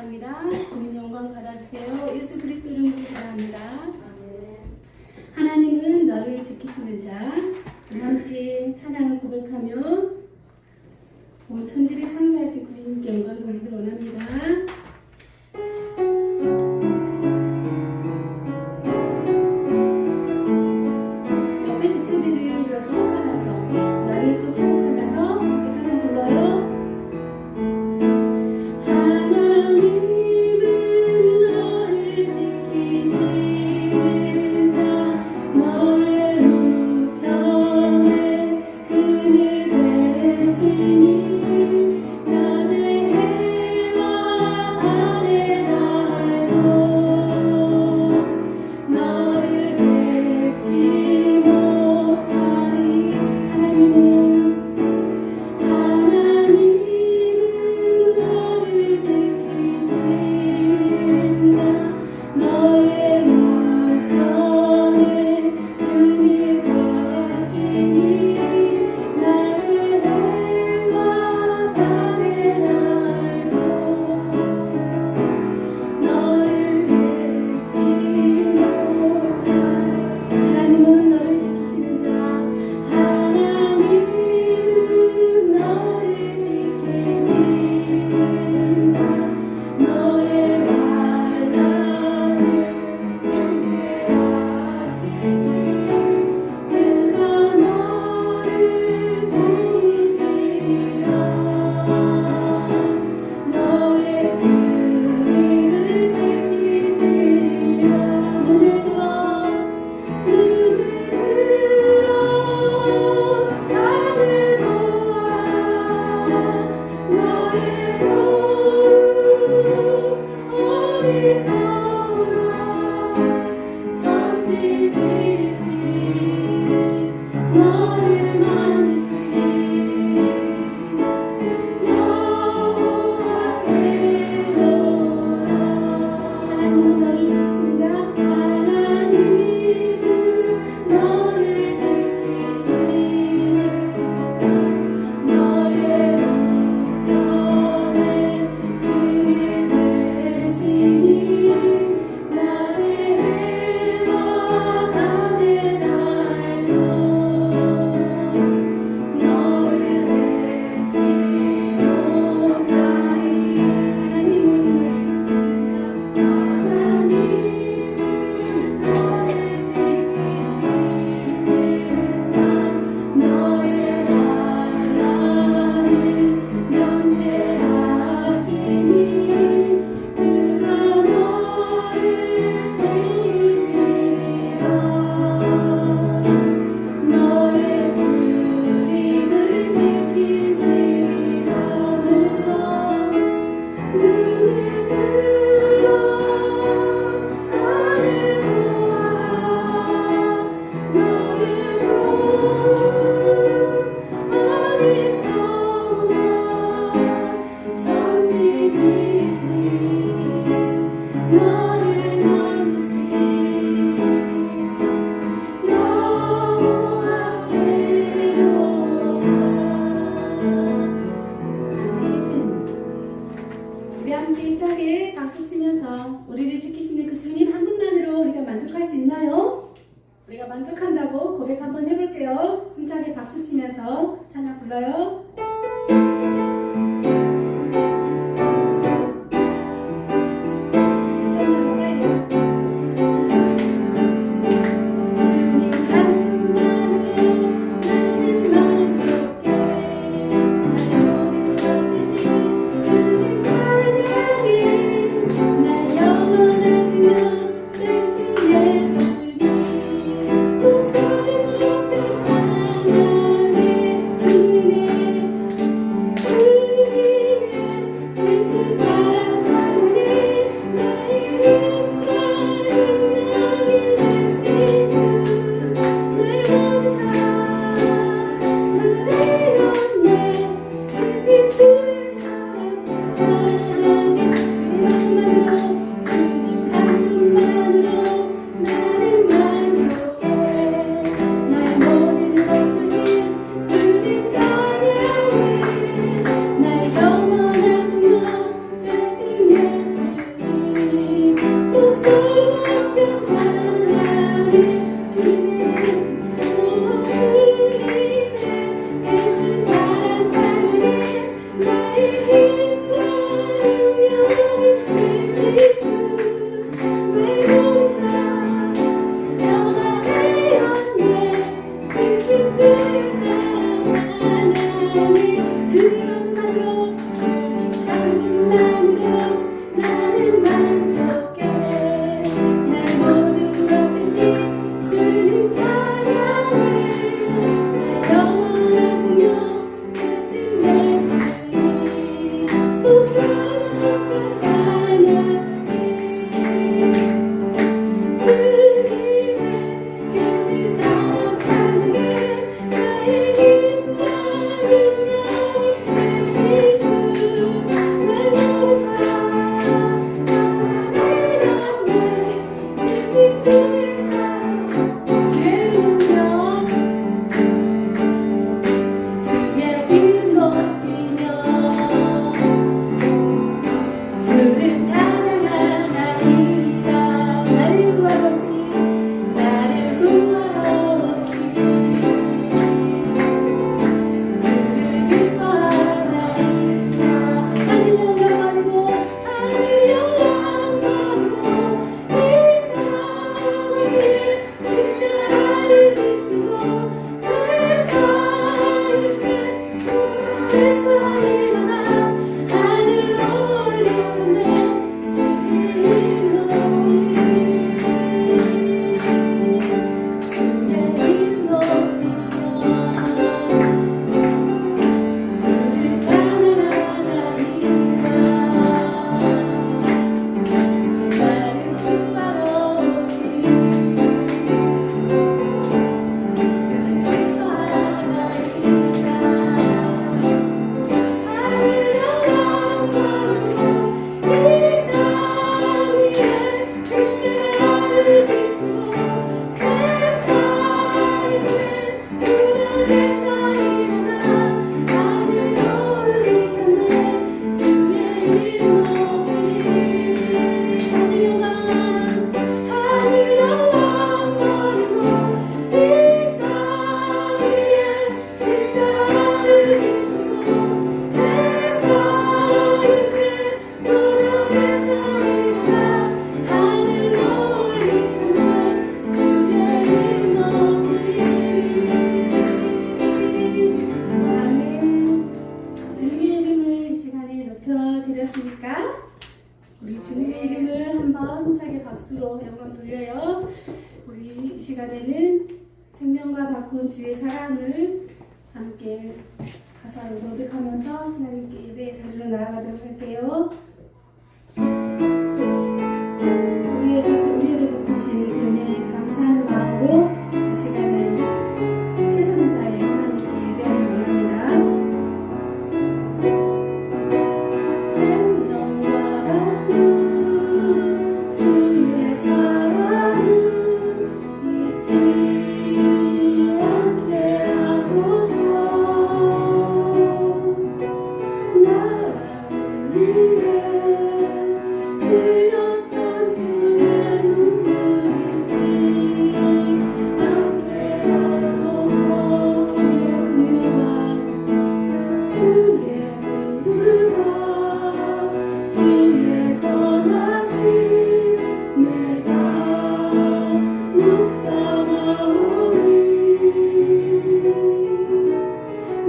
감사합니다. 주님 영광 받아주세요. 예수 그리스도 이름으로 기도합니다. 하나님은 너를 지키시는 자. 우리 함께 찬양을 고백하며 온 천지를 창조하신 주님께 영광 돌리기를 원합니다. 옆에 지체들을 우리가 주목하면서 나를 또 주목하면서 함께 찬양 불러요. 우리 함께 힘차게 박수 치면서 우리를 지키시는 그 주님 한 분만으로 우리가 만족할 수 있나요? 우리가 만족한다고 고백 한번 해볼게요. 힘차게 박수 치면서 찬양 불러요. 목소리 높여 찬양하네 주님의 박수로 영광 돌려요. 우리 이 시간에는 생명과 바꾼 주의 사랑을 함께 가사로 노력하면서 하나님께 예배의 자리로 나아가도록 할게요. 우리에게 베푸신 그 은혜에 감사하는 마음으로 이 시간에 최선을 다해 하나님께 예배하기 원합니다. 생명과 같은 주의 사랑을 잊지 않게 하소서. 나를 위해 흘렸던 주의 눈물 잊지 않게 하소서. 주의 긍휼과 주의 선하심 내가 묵상하오니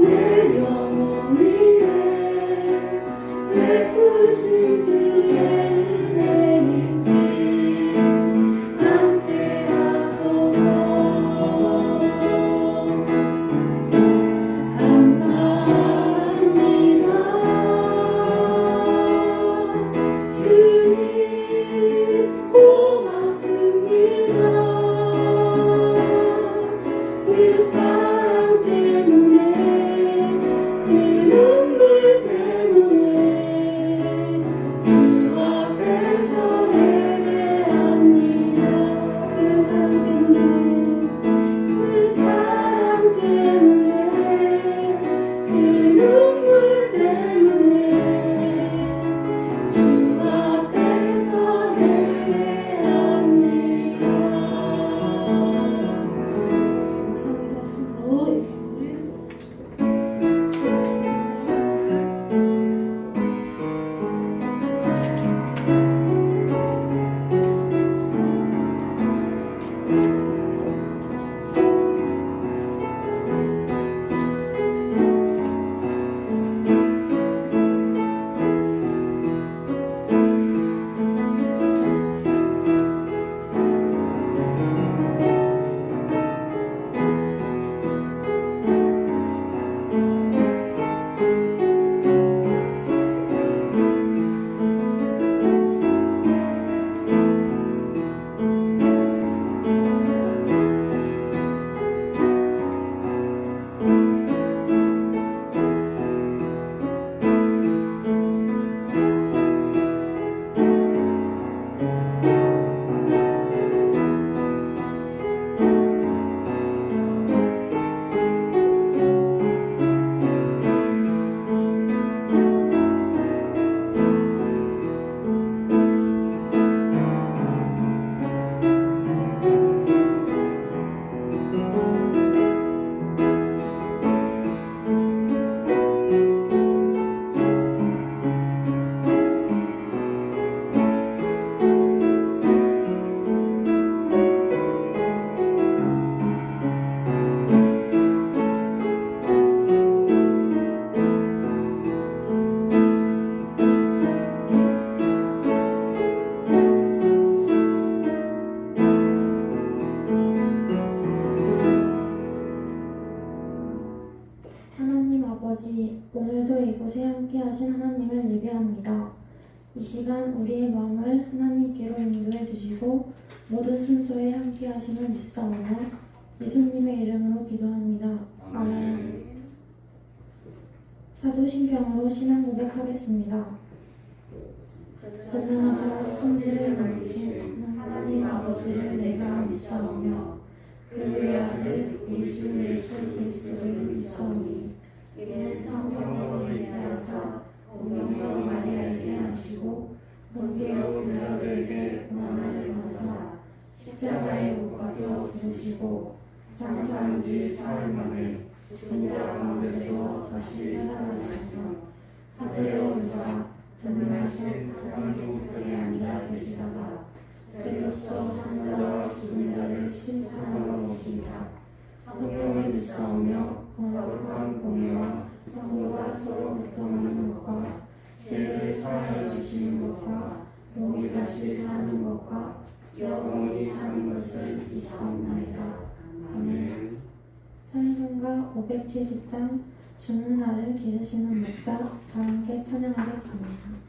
내 영혼 위에 베푸신 주의 은혜 잊지 않게 하소서. 감사합니다. 주님 고맙습니다. 그 사랑 때문에 그 눈물 때문에 주 앞에서 예배합니다. 그 사랑 때문에 그 사랑 때문에 그 눈물 때문에 주 앞에서 예배합니다. 목사님 하시고 예배를 하나님 아버지, 오늘도 이곳에 함께하신 하나님을 예배합니다. 이 시간 우리의 마음을 하나님께로 인도해 주시고 모든 순서에 함께하심을 믿사오며 예수님의 이름으로 기도합니다. 아멘. 사도신경으로 신앙 고백하겠습니다. 전능하사 천지를 만드신 하나님 아버지를 내가 믿사오며 그 외아들 우리 주 예수 그리스도를 믿사오니 이는 성경으로 예배하사 동경과 마리아에게 하시고 본디오 빌라도에게 고난을 받으사 십자가에 못 박혀 죽으시고 장사한 지 사흘 만에 죽은 자 가운데서 다시 살아나시며 하늘에 올라 전능하신 하나님 우편에 앉아 계시다가 저희로서 산 자와 죽은 자를 심판하러 오신다. 성령을 믿사오며 거룩한 수 있사옵나이다. 아멘. 찬송가 570장 주는 나를 기르시는 목자 다 함께 찬양하겠습니다.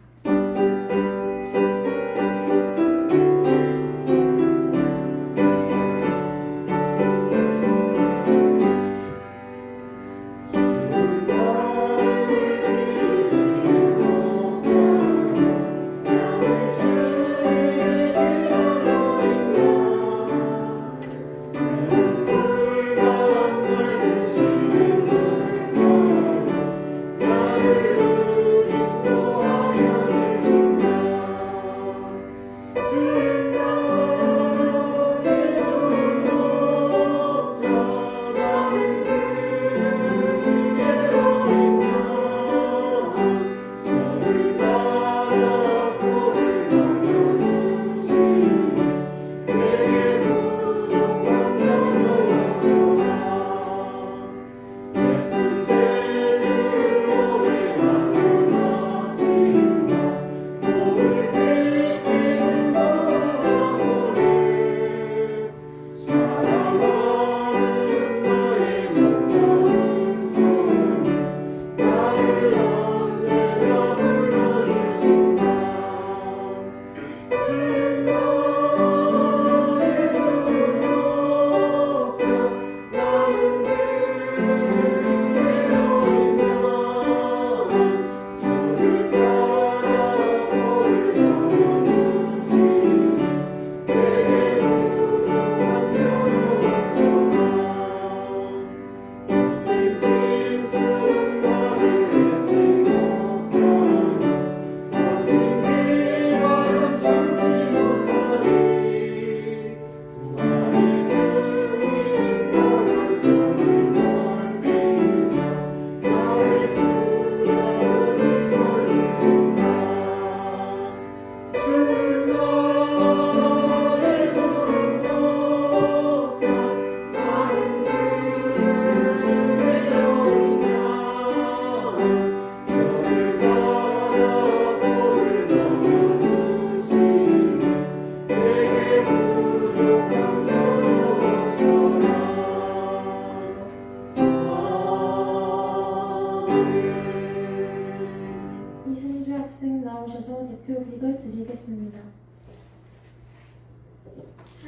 이승주 학생 나오셔서 대표 기도 드리겠습니다.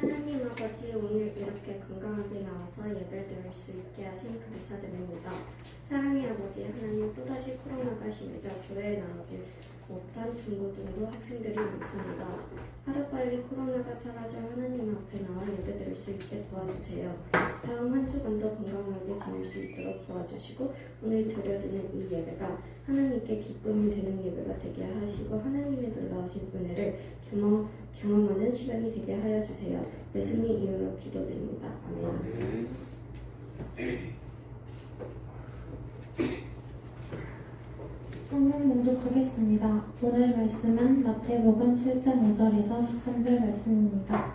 하나님 아버지, 오늘 이렇게 건강하게 나와서 예배 드릴 수 있게 하신 감사드립니다. 사랑의 아버지 하나님, 또다시 코로나가 심해져 교회에 나오지 못한 중고등부 학생들이 많습니다. 하루빨리 코로나가 사라져 하나님 앞에 나와 예배 드릴 수 있게 도와주세요. 다음 한 주간도 건강하게 지낼 수 있도록 도와주시고, 오늘 드려지는 이 예배가 하나님께 기쁨이 되는 예배가 되게 하시고 하나님의 놀라우신 은혜를 경험하는 시간이 되게 하여 주세요. 예수님 이름으로 기도드립니다. 아멘. 성경 봉독하겠습니다. 오늘 말씀은 마태복음 7장 5절에서 13절 말씀입니다.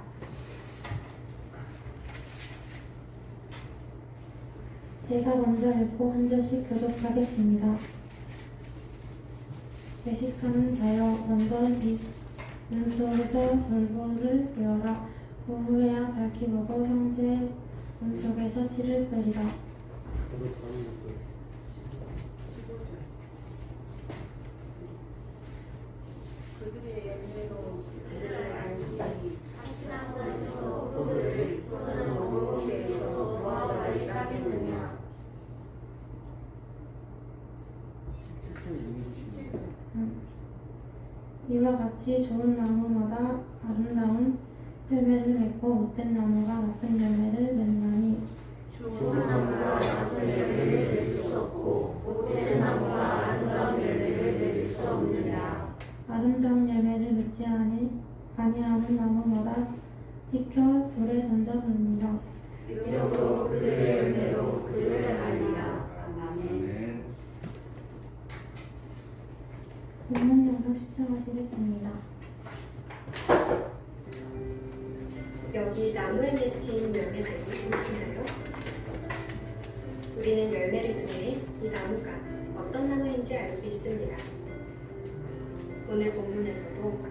제가 먼저 읽고 한 절씩 교독하겠습니다. 외식하는 자여, 먼저 네 눈속에서 돌보를 베어라. 그 후에야 밝히 보고 형제의 눈속에서 티를 빼리라. 그들의 열매로 그들을 알기 하시는 것에서 포도를 또는 어묵에서 무화과를 따겠느냐. 이와 같이 좋은 나무마다 아름다운 열매를 맺고 못된 나무가 나쁜 열매를 맺나니 좋은 나무가 나쁜 열매를 맺을 수 없고 못된 나무가 아름다운 열매를 맺을 수 없느니라. 아름다운 열매를 맺지 아니하는 나무마다 찍혀 불에 던져버리니라. 이러므로 그들의 열매로 그들을 알리라. 아멘. 본문 영상 시청하시겠습니다. 여기 나무에 맺힌 열매들이 보이시나요? 우리는 열매를 통해 이 나무가 어떤 나무인지 알 수 있습니다. 오늘 본문에서도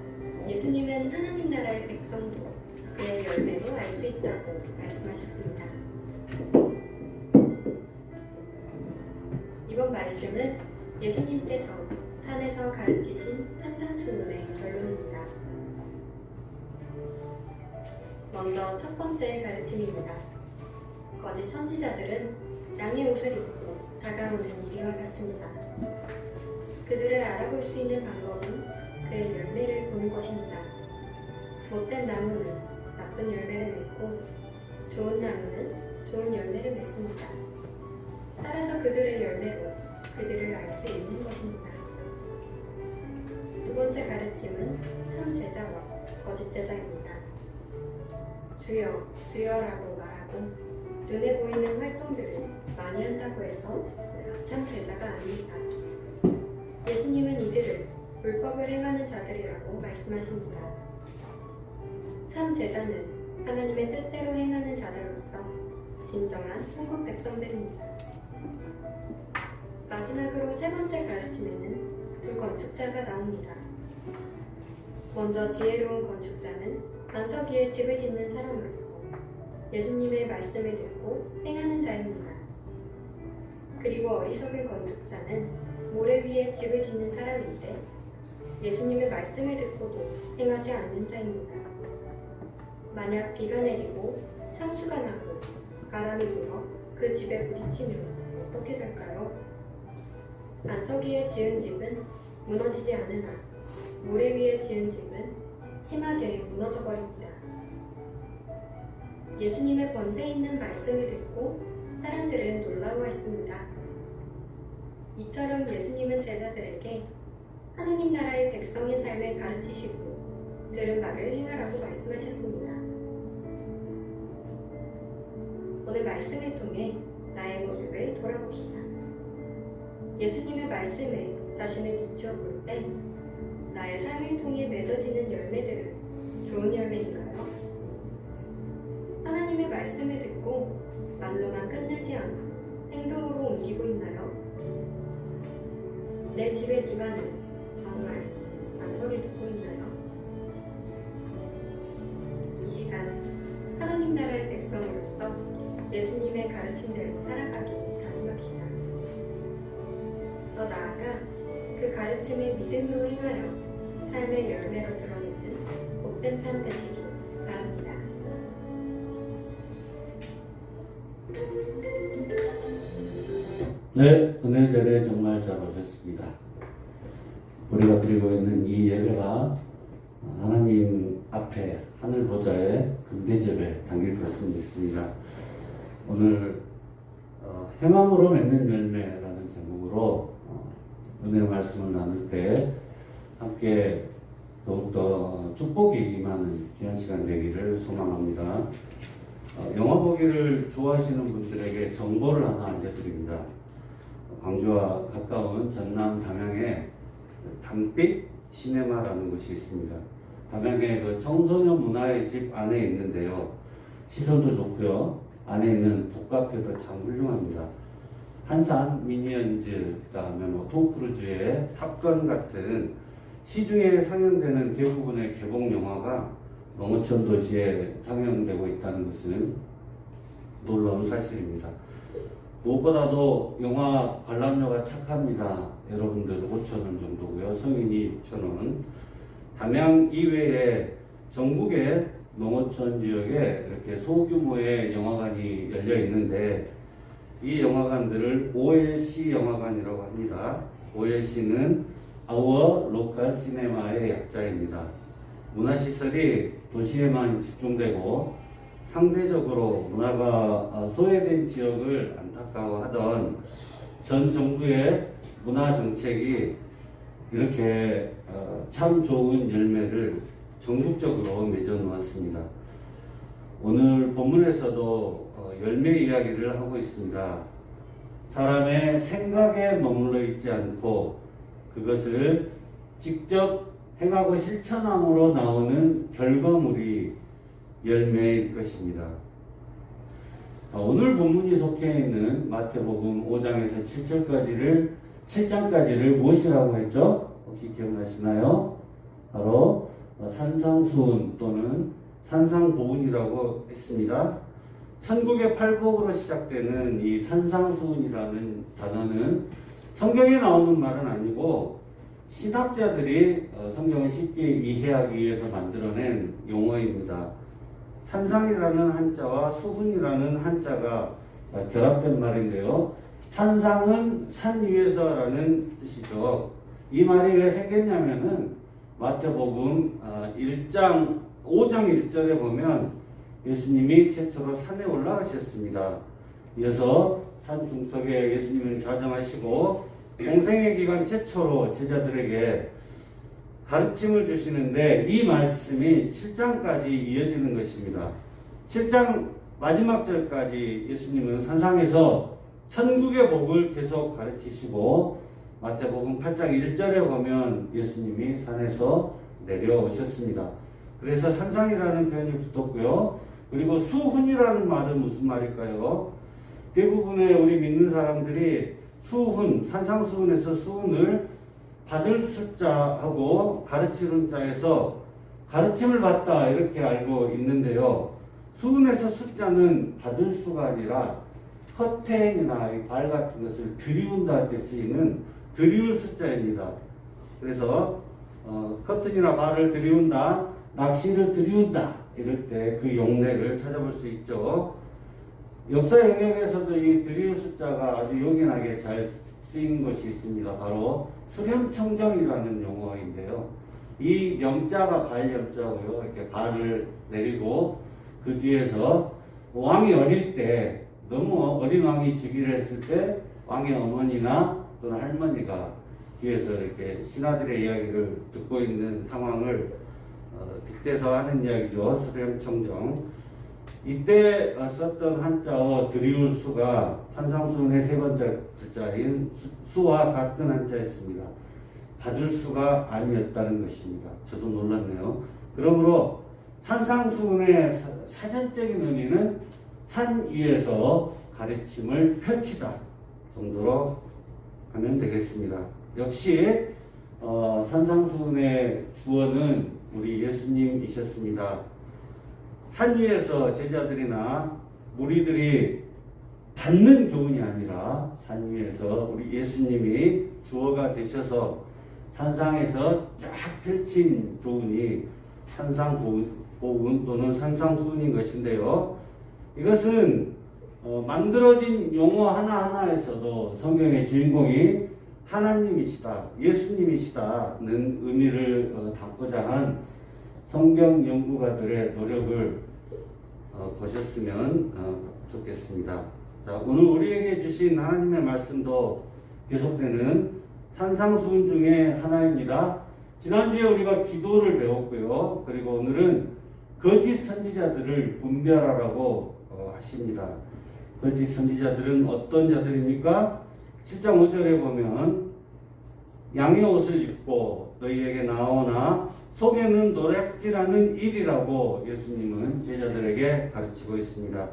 예수님은 하나님 나라의 백성도 그의 열매로 알 수 있다고 말씀하셨습니다. 이번 말씀은 예수님께서 산에서 가르치신 산상수훈의 결론입니다. 먼저 첫 번째 가르침입니다. 거짓 선지자들은 양의 옷을 입고 다가오는 이리와 같습니다. 그들을 알아볼 수 있는 방법은 그의 열매를 보는 것입니다. 못된 나무는 나쁜 열매를 맺고 좋은 나무는 좋은 열매를 맺습니다. 따라서 그들의 열매로 그들을 알 수 있는 것입니다. 두 번째 가르침은 참 제자와 거짓 제자입니다. 주여, 주여라고 말하고 눈에 보이는 활동들을 많이 한다고 해서 참 제자가 아닙니다. 예수님은 이들을 율법을 행하는 자들이라고 말씀하십니다. 참 제자는 하나님의 뜻대로 행하는 자들로서 진정한 천국 백성들입니다. 마지막으로 세 번째 가르침에는 두 건축자가 나옵니다. 먼저 지혜로운 건축자는 반석 위에 집을 짓는 사람으로서 예수님의 말씀을 듣고 행하는 자입니다. 그리고 어리석은 건축자는 모래 위에 집을 짓는 사람인데 예수님의 말씀을 듣고도 행하지 않는 자입니다. 만약 비가 내리고 창수가 나고 바람이 불어 그 집에 부딪히면 어떻게 될까요? 반석 위에 지은 집은 무너지지 않으나 모래 위에 지은 집은 심하게 무너져 버립니다. 예수님의 권세 있는 말씀을 듣고 사람들은 놀라워했습니다. 이처럼 예수님은 제자들에게 하나님 나라의 백성의 삶을 가르치시고 들은 말을 행하라고 말씀하셨습니다. 오늘 말씀을 통해 나의 모습을 돌아봅시다. 예수님의 말씀에 자신을 비추어 볼 때 나의 삶을 통해 맺어지는 열매들은 좋은 열매인가요? 하나님의 말씀을 듣고 말로만 끝내지 않아 행동으로 옮기고 있나요? 내 집의 기반은 정말 반석에 두고 있나요? 이 시간 하나님 나라의 백성으로서 예수님의 가르침대로 살아가기 다짐합시다. 더 나아가 그 가르침을 믿음으로 행하여 삶의 열매로 드러내는 복된 삶 되시기 바랍니다. 네, 은혜 자리에 정말 잘 오셨습니다. 우리가 드리고 있는 이 예배가 하나님 앞에 하늘 보좌에 금대접에 담길 것을 믿습니다. 오늘 행함으로 맺는 열매라는 제목으로 은혜 말씀을 나눌 때 함께 더욱더 축복이 임하는 귀한 시간 되기를 소망합니다. 영화 보기를 좋아하시는 분들에게 정보를 하나 알려드립니다. 광주와 가까운 전남 담양에 담빛 시네마라는 곳이 있습니다. 담양의 그 청소년 문화의 집 안에 있는데요. 시설도 좋고요. 안에 있는 북카페도 참 훌륭합니다. 한산 미니언즈, 그 다음에 톰 크루즈의 탑건 같은 시중에 상영되는 대부분의 개봉 영화가 농어촌 도시에 상영되고 있다는 것은 놀라운 사실입니다. 무엇보다도 영화 관람료가 착합니다. 여러분들 5,000원 정도고요. 성인이 6,000원. 담양 이외에 전국의 농어촌 지역에 이렇게 소규모의 영화관이 열려 있는데 이 영화관들을 OLC 영화관이라고 합니다. OLC는 Our Local Cinema의 약자입니다. 문화시설이 도시에만 집중되고 상대적으로 문화가 소외된 지역을 안타까워하던 전 정부의 문화 정책이 이렇게 참 좋은 열매를 전국적으로 맺어 놓았습니다. 오늘 본문에서도 열매 이야기를 하고 있습니다. 사람의 생각에 머물러 있지 않고 그것을 직접 행하고 실천함으로 나오는 결과물이 열매일 것입니다. 오늘 본문이 속해 있는 마태복음 5장에서 7장까지를 무엇이라고 했죠? 혹시 기억나시나요? 바로 산상수훈 또는 산상보훈이라고 했습니다. 천국의 팔복으로 시작되는 이 산상수훈이라는 단어는 성경에 나오는 말은 아니고 신학자들이 성경을 쉽게 이해하기 위해서 만들어낸 용어입니다. 산상이라는 한자와 수훈이라는 한자가 결합된 말인데요. 산상은 산 위에서라는 뜻이죠. 이 말이 왜 생겼냐면은 마태복음 5장 1절에 보면 예수님이 최초로 산에 올라가셨습니다. 이어서 산 중턱에 예수님은 좌정하시고 공생의 기간 최초로 제자들에게 가르침을 주시는데 이 말씀이 7장까지 이어지는 것입니다. 7장 마지막 절까지 예수님은 산상에서 천국의 복을 계속 가르치시고 마태복음 8장 1절에 보면 예수님이 산에서 내려오셨습니다. 그래서 산상이라는 표현이 붙었고요. 그리고 수훈이라는 말은 무슨 말일까요? 대부분의 우리 믿는 사람들이 수훈, 산상수훈에서 수훈을 받을 숫자하고 가르치는 자에서 가르침을 받다 이렇게 알고 있는데요. 수훈에서 숫자는 받을 수가 아니라 커튼이나 발 같은 것을 들이운다 할 때 쓰이는 들이울 숫자입니다. 그래서 커튼이나 발을 들이운다, 낚시를 들이운다 이럴 때 그 용례를 찾아볼 수 있죠. 역사 영역에서도 이 들이울 숫자가 아주 요긴하게 잘 쓰인 것이 있습니다. 바로 수렴청정이라는 용어인데요. 이 염자가 발염자고요. 이렇게 발을 내리고 그 뒤에서 왕이 어릴 때 너무 어린 왕이 즉위를 했을 때 왕의 어머니나 또는 할머니가 뒤에서 이렇게 신하들의 이야기를 듣고 있는 상황을 빗대서 하는 이야기죠. 수렴청정. 이때 썼던 한자어 들이울 수가 산상수훈의 세 번째 글자인 수와 같은 한자였습니다. 받을 수가 아니었다는 것입니다. 저도 놀랐네요. 그러므로 산상수훈의 사전적인 의미는 산 위에서 가르침을 펼치다 정도로 하면 되겠습니다. 역시 산상수훈의 주어는 우리 예수님이셨습니다. 산 위에서 제자들이나 무리들이 받는 교훈이 아니라 산 위에서 우리 예수님이 주어가 되셔서 산상에서 쫙 펼친 교훈이 산상보훈 또는 산상수훈인 것인데요. 이것은 만들어진 용어 하나하나에서도 성경의 주인공이 하나님이시다, 예수님이시다는 의미를 담고자 한 성경 연구가들의 노력을 보셨으면 좋겠습니다. 자, 오늘 우리에게 주신 하나님의 말씀도 계속되는 산상수훈 중에 하나입니다. 지난주에 우리가 기도를 배웠고요. 그리고 오늘은 거짓 선지자들을 분별하라고 하십니다. 거짓 선지자들은 어떤 자들입니까? 7장 5절에 보면 양의 옷을 입고 너희에게 나오나 속에는 노략질하는 일이라고 예수님은 제자들에게 가르치고 있습니다.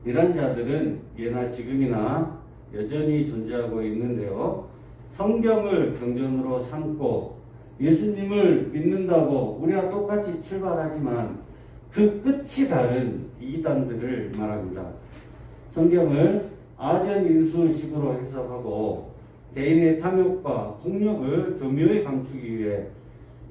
이런 자들은 예나 지금이나 여전히 존재하고 있는데요. 성경을 경전으로 삼고 예수님을 믿는다고 우리와 똑같이 출발하지만 그 끝이 다른 이단들을 말합니다. 성경을 아전인수식으로 해석하고 개인의 탐욕과 폭력을 교묘히 감추기 위해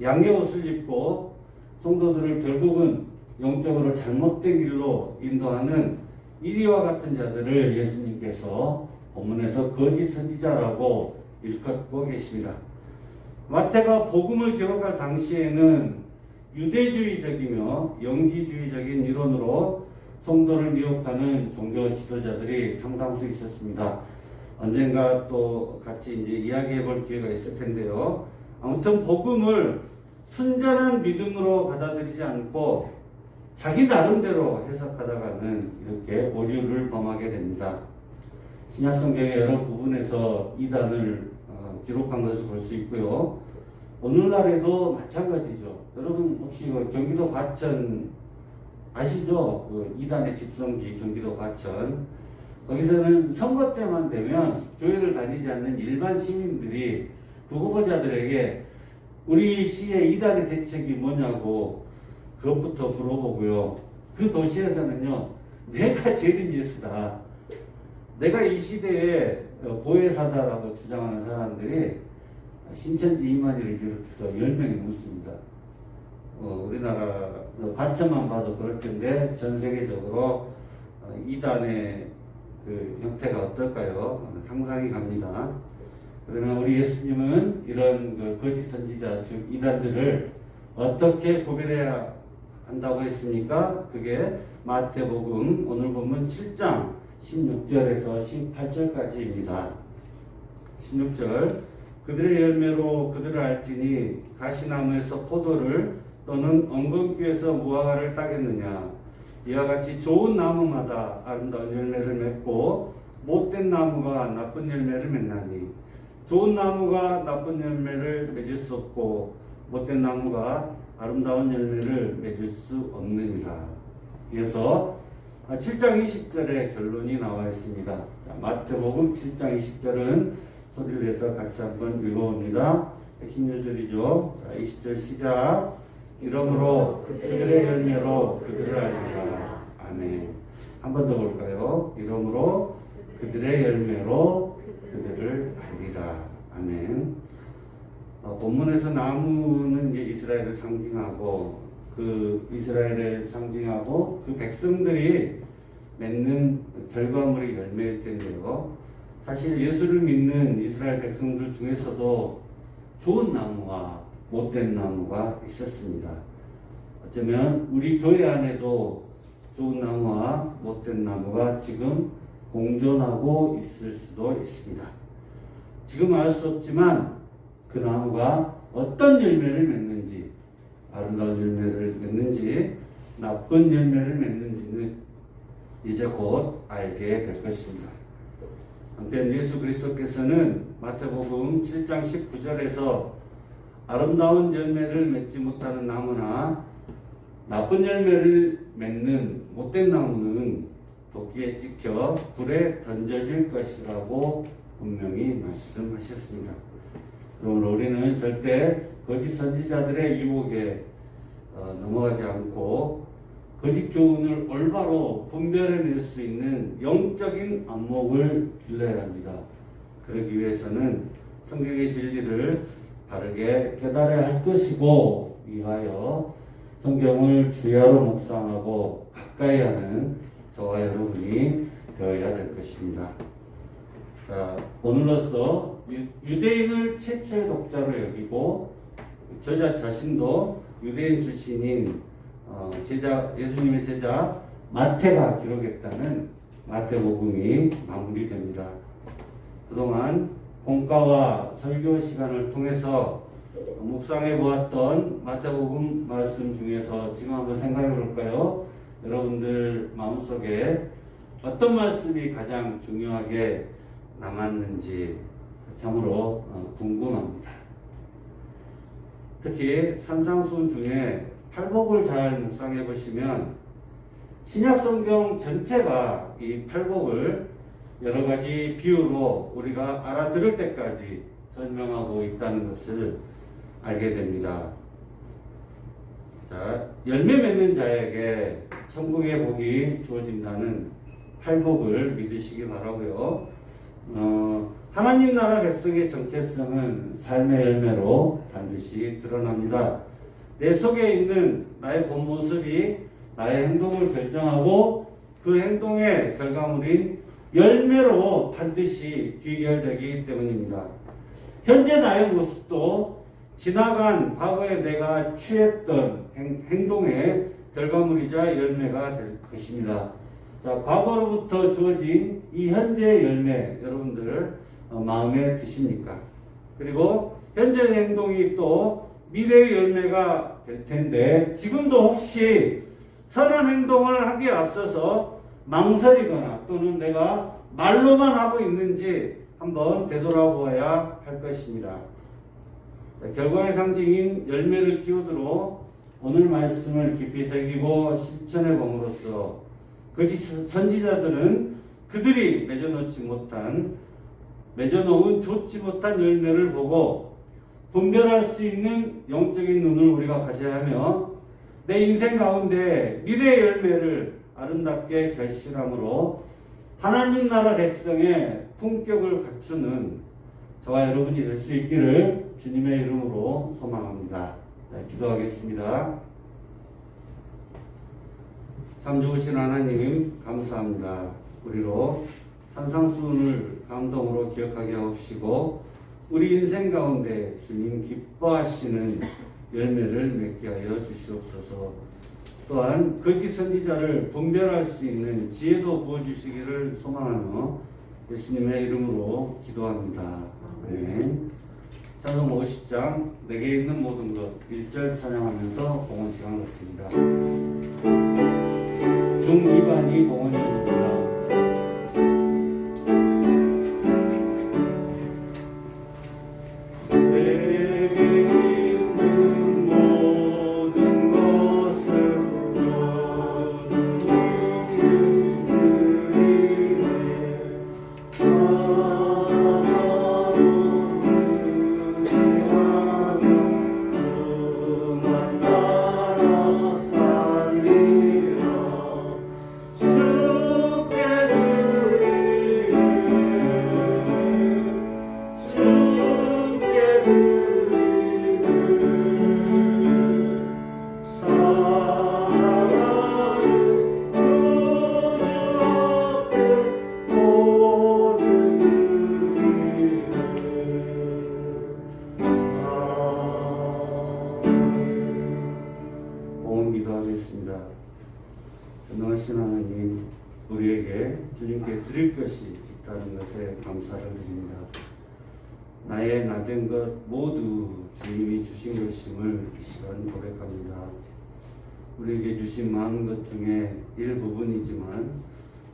양의 옷을 입고 성도들을 결국은 영적으로 잘못된 길로 인도하는 이리와 같은 자들을 예수님께서 본문에서 거짓 선지자라고 일컫고 계십니다. 마태가 복음을 기록할 당시에는 유대주의적이며 영지주의적인 이론으로 성도를 미혹하는 종교 지도자들이 상당수 있었습니다. 언젠가 또 같이 이제 이야기해 볼 기회가 있을 텐데요. 아무튼 복음을 순전한 믿음으로 받아들이지 않고 자기 나름대로 해석하다가는 이렇게 오류를 범하게 됩니다. 신약성경의 여러 부분에서 이단을 기록한 것을 볼 수 있고요. 오늘날에도 마찬가지죠. 여러분 혹시 경기도 과천 아시죠? 그 이단의 집성지 경기도 과천. 거기서는 선거 때만 되면 교회를 다니지 않는 일반 시민들이 그 후보자들에게 우리 시의 이단의 대책이 뭐냐고 그것부터 물어보고요. 그 도시에서는요, 내가 제일 예수다. 내가 이 시대에 보혜사다라고 주장하는 사람들이 신천지 이만희를 비롯해서 10명이 넘습니다. 우리나라 과천만 봐도 그럴 텐데 전 세계적으로 이단의 그 형태가 어떨까요? 상상이 갑니다. 그러나 우리 예수님은 이런 그 거짓 선지자, 즉 이단들을 어떻게 구별해야 한다고 했습니까? 그게 마태복음 오늘 보면 7장 16절에서 18절까지입니다. 16절 그들의 열매로 그들을 알지니 가시나무에서 포도를 또는 엉겅퀴에서 무화과를 따겠느냐. 이와 같이 좋은 나무마다 아름다운 열매를 맺고 못된 나무가 나쁜 열매를 맺나니 좋은 나무가 나쁜 열매를 맺을 수 없고 못된 나무가 아름다운 열매를 맺을 수 없느니라. 그래서 7장 20절에 결론이 나와 있습니다. 마태복음 7장 20절은 소리를 내서 같이 한번 읽어봅니다. 핵심 요절이죠. 20절 시작. 이러므로 그들의 열매로 그들을 알리라. 아멘. 한 번 더 볼까요? 이러므로 그들의 열매로 그들을 알리라. 아멘. 본문에서 나무는 이제 이스라엘을 상징하고 그 이스라엘을 상징하고 그 백성들이 맺는 결과물이 열매일 텐데요. 사실 예수를 믿는 이스라엘 백성들 중에서도 좋은 나무와 못된 나무가 있었습니다. 어쩌면 우리 교회 안에도 좋은 나무와 못된 나무가 지금 공존하고 있을 수도 있습니다. 지금 알 수 없지만 그 나무가 어떤 열매를 맺는지, 아름다운 열매를 맺는지, 나쁜 열매를 맺는지는 이제 곧 알게 될 것입니다. 한편 예수 그리스도께서는 마태복음 7장 19절에서 아름다운 열매를 맺지 못하는 나무나 나쁜 열매를 맺는 못된 나무는 도끼에 찍혀 불에 던져질 것이라고 분명히 말씀하셨습니다. 그러므로 우리는 절대 거짓 선지자들의 유혹에 넘어가지 않고 거짓 교훈을 올바로 분별해낼 수 있는 영적인 안목을 길러야 합니다. 그러기 위해서는 성경의 진리를 바르게 깨달아야 할 것이고, 위하여 성경을 주야로 묵상하고 가까이 하는 저와 여러분이 되어야 될 것입니다. 자, 오늘로써 유대인을 최초의 독자로 여기고 저자 자신도 유대인 출신인 예수님의 제자 마태가 기록했다는 마태복음이 마무리됩니다. 그동안 공과와 설교 시간을 통해서 묵상해 보았던 마태복음 말씀 중에서 지금 한번 생각해 볼까요? 여러분들 마음속에 어떤 말씀이 가장 중요하게 남았는지 참으로 궁금합니다. 특히 산상수훈 중에 팔복을 잘 묵상해 보시면 신약 성경 전체가 이 팔복을 여러 가지 비유로 우리가 알아들을 때까지 설명하고 있다는 것을 알게 됩니다. 자, 열매 맺는 자에게 천국의 복이 주어진다는 팔복을 믿으시기 바라고요. 하나님 나라 백성의 정체성은 삶의 열매로 반드시 드러납니다. 내 속에 있는 나의 본 모습이 나의 행동을 결정하고 그 행동의 결과물인 열매로 반드시 귀결되기 때문입니다. 현재 나의 모습도 지나간 과거에 내가 취했던 행동의 결과물이자 열매가 될 것입니다. 자, 과거로부터 주어진 이 현재의 열매 여러분들 마음에 드십니까? 그리고 현재의 행동이 또 미래의 열매가 될 텐데 지금도 혹시 선한 행동을 하기에 앞서서 망설이거나 또는 내가 말로만 하고 있는지 한번 되돌아보아야 할 것입니다. 결과의 상징인 열매를 키우도록 오늘 말씀을 깊이 새기고 실천해 봄으로써 거짓 선지자들은 그들이 맺어놓은 좋지 못한 열매를 보고 분별할 수 있는 영적인 눈을 우리가 가져야 하며 내 인생 가운데 미래의 열매를 아름답게 결실함으로 하나님 나라 백성의 품격을 갖추는 저와 여러분이 될 수 있기를 주님의 이름으로 소망합니다. 자, 기도하겠습니다. 참 좋으신 하나님 감사합니다. 우리로 산상수훈을 감동으로 기억하게 하옵시고 우리 인생 가운데 주님 기뻐하시는 열매를 맺게 하여 주시옵소서. 또한 거짓 선지자를 분별할 수 있는 지혜도 부어주시기를 소망하며 예수님의 이름으로 기도합니다. 아멘. 찬송 50장 내게 있는 모든 것 1절 찬양하면서 봉헌 시간 갖습니다. 중2반이 봉헌입니다. 전능하신 하나님, 우리에게 주님께 드릴 것이 있다는 것에 감사를 드립니다. 나의 나된 것 모두 주님이 주신 것임을 이 시간 고백합니다. 우리에게 주신 많은 것 중에 일부분이지만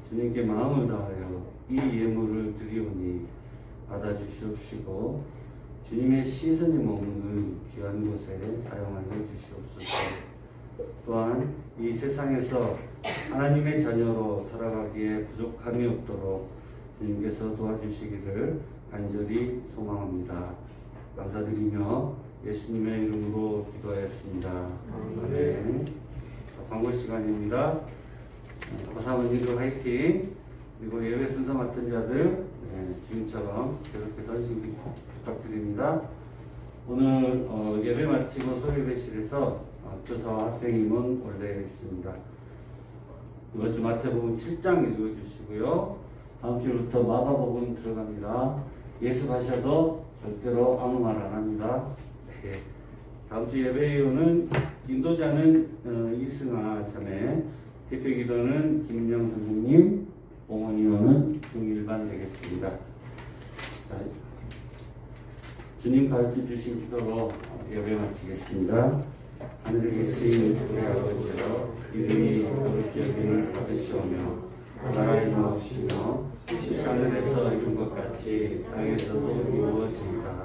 주님께 마음을 다하여 이 예물을 드리오니 받아주시옵시고 주님의 시선이 머무는 귀한 곳에 사용하여 주시옵소서. 또한 이 세상에서 하나님의 자녀로 살아가기에 부족함이 없도록 주님께서 도와주시기를 간절히 소망합니다. 감사드리며 예수님의 이름으로 기도하였습니다. 아멘. 광고 시간입니다. 고사모님들 화이팅! 그리고 예배 순서 맡은 자들 지금처럼 계속해서 헌신 부탁드립니다. 오늘 예배 마치고 소예배실에서 교사와 학생임은 원래 있습니다. 이번 주 마태복음 7장 읽어주시고요. 다음 주부터 마가복음 들어갑니다. 예습하셔도 절대로 아무 말 안 합니다. 네. 다음 주 예배위원은 인도자는 이승아 자매, 대표기도는 김영 선생님, 봉헌위원은 중1반 되겠습니다. 자, 주님 가르쳐 주신 기도로 예배 마치겠습니다. 하늘에 계신 우리 아버지여, 이름이 거룩히 여김을 받으시오며 나라의 나옵시며 뜻이 하늘에서 이룬 것 같이 땅에서도 이루어지이다.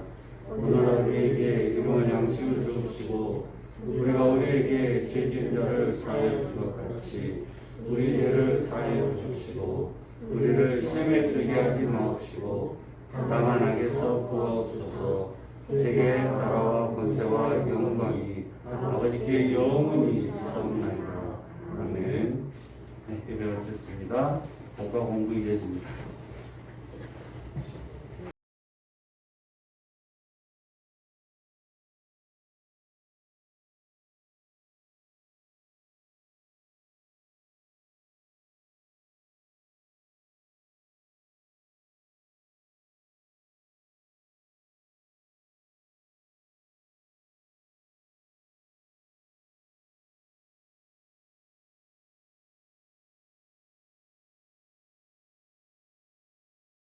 오늘 우리에게 일용할 양식을 주옵시고 우리가 우리에게 죄 지은 자를 사하여 준 것 같이 우리 죄를 사하여 주옵시고 우리를 시험에 들게 하지 마옵시고 다만 악에서 구하옵소서. 대개 나라와 권세와 영광이 아버지께 영원히 있사옵나이다. 아멘. 네, 예배 마쳤습니다. 법과 공부 이어집니다.